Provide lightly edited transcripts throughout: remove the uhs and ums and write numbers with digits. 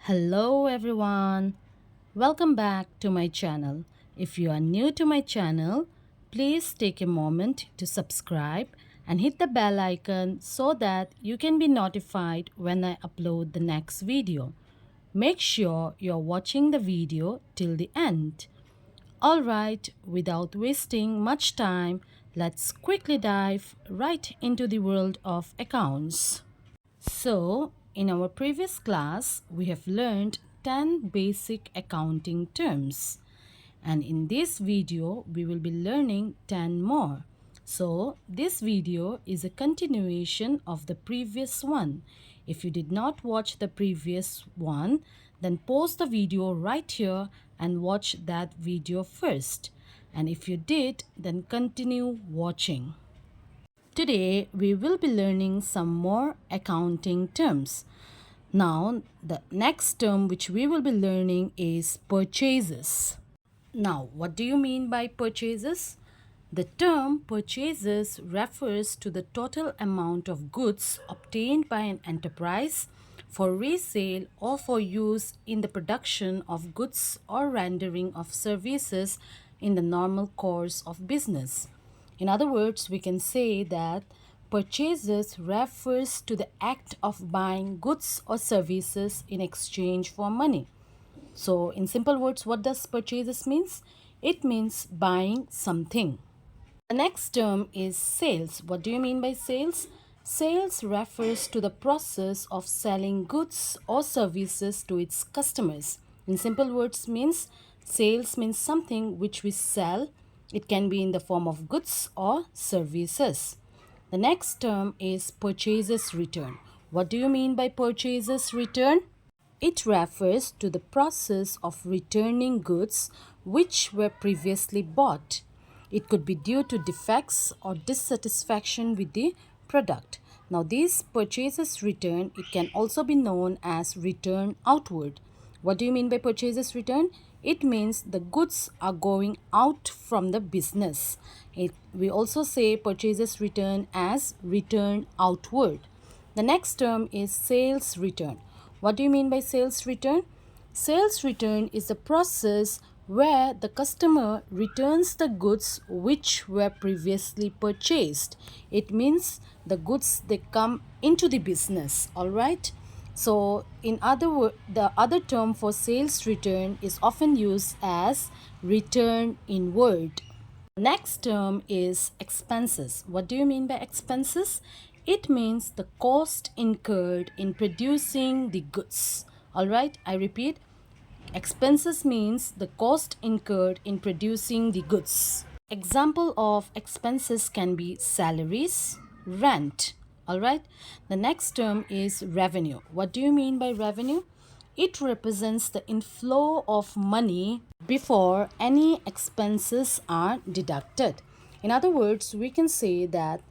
Hello everyone, welcome back to my channel. If you are new to my channel, please take a moment to subscribe and hit the bell icon so that you can be notified when I upload the next video. Make sure you're watching the video till the end. Alright, without wasting much time, let's quickly dive right into the world of accounts. So, in our previous class, we have learned 10 basic accounting terms. And in this video, we will be learning 10 more. So, this video is a continuation of the previous one. If you did not watch the previous one, then pause the video right here and watch that video first. And if you did, then continue watching. Today, we will be learning some more accounting terms. Now, the next term which we will be learning is purchases. Now, what do you mean by purchases? The term purchases refers to the total amount of goods obtained by an enterprise for resale or for use in the production of goods or rendering of services in the normal course of business. In other words, we can say that purchases refers to the act of buying goods or services in exchange for money. So, in simple words, what does purchases means? It means buying something. The next term is sales. What do you mean by sales? Sales refers to the process of selling goods or services to its customers. In simple words means sales means something which we sell. It can be in the form of goods or services. The next term is purchases return. What do you mean by purchases return? It refers to the process of returning goods which were previously bought. It could be due to defects or dissatisfaction with the product. Now, these purchases return, it can also be known as return outward. What do you mean by purchases return? It means the goods are going out from the business. We also say purchases return as return outward. The next term is sales return. What do you mean by sales return? Sales return is the process where the customer returns the goods which were previously purchased. It means the goods they come into the business, all right? So, in other words, the other term for sales return is often used as return inward. Next term is expenses. What do you mean by expenses? It means the cost incurred in producing the goods. All right, I repeat, expenses means the cost incurred in producing the goods. Example of expenses can be salaries, rent. All right, the next term is revenue. What do you mean by revenue? It represents the inflow of money before any expenses are deducted. In other words, we can say that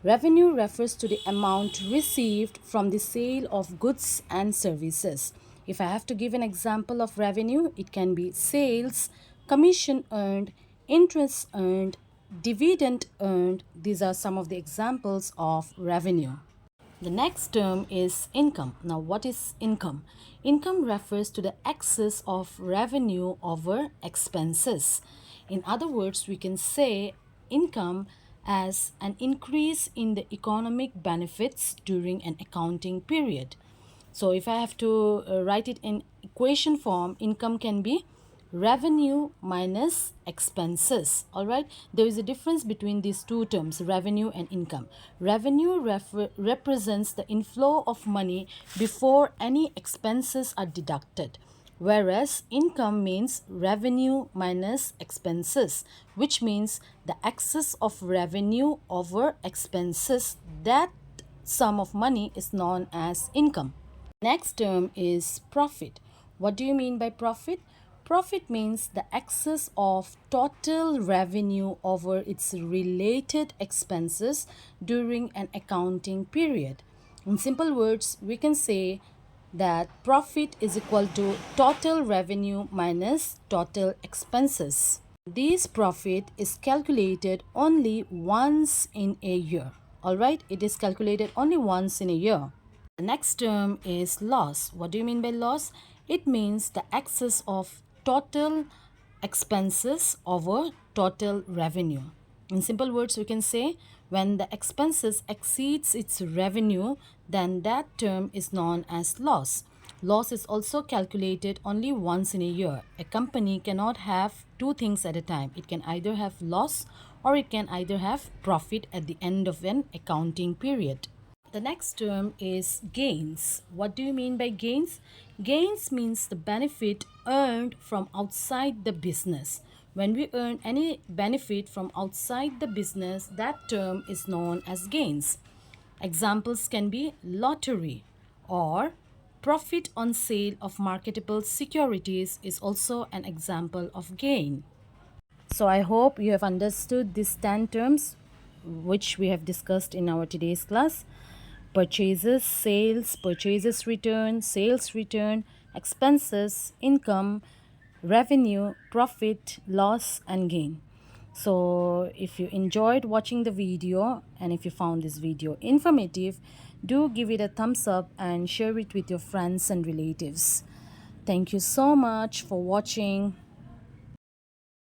revenue refers to the amount received from the sale of goods and services. If I have to give an example of revenue, it can be sales, commission earned, interest earned, dividend earned. These are some of the examples of revenue. The next term is income. Now, what is income? Income refers to the excess of revenue over expenses. In other words, we can say income as an increase in the economic benefits during an accounting period. So, if I have to write it in equation form, income can be revenue minus expenses. All right, there is a difference between these two terms, revenue and income. Revenue represents the inflow of money before any expenses are deducted, whereas income means revenue minus expenses, which means the excess of revenue over expenses. That sum of money is known as income. Next term is profit. What do you mean by profit? Profit means the excess of total revenue over its related expenses during an accounting period. In simple words, we can say that profit is equal to total revenue minus total expenses. This profit is calculated only once in a year. All right, it is calculated only once in a year. The next term is loss. What do you mean by loss? It means the excess of total expenses over total revenue. In simple words, we can say when the expenses exceeds its revenue, then that term is known as loss. Loss is also calculated only once in a year. A company cannot have two things at a time. It can either have loss or it can either have profit at the end of an accounting period. The next term is gains. What do you mean by gains? Gains means the benefit earned from outside the business. When we earn any benefit from outside the business, that term is known as gains. Examples can be lottery or profit on sale of marketable securities is also an example of gain. So I hope you have understood these 10 terms which we have discussed in our today's class. Purchases, sales, purchases return, sales return, expenses, income, revenue, profit, loss, and gain. So if you enjoyed watching the video and if you found this video informative, do give it a thumbs up and share it with your friends and relatives. Thank you so much for watching.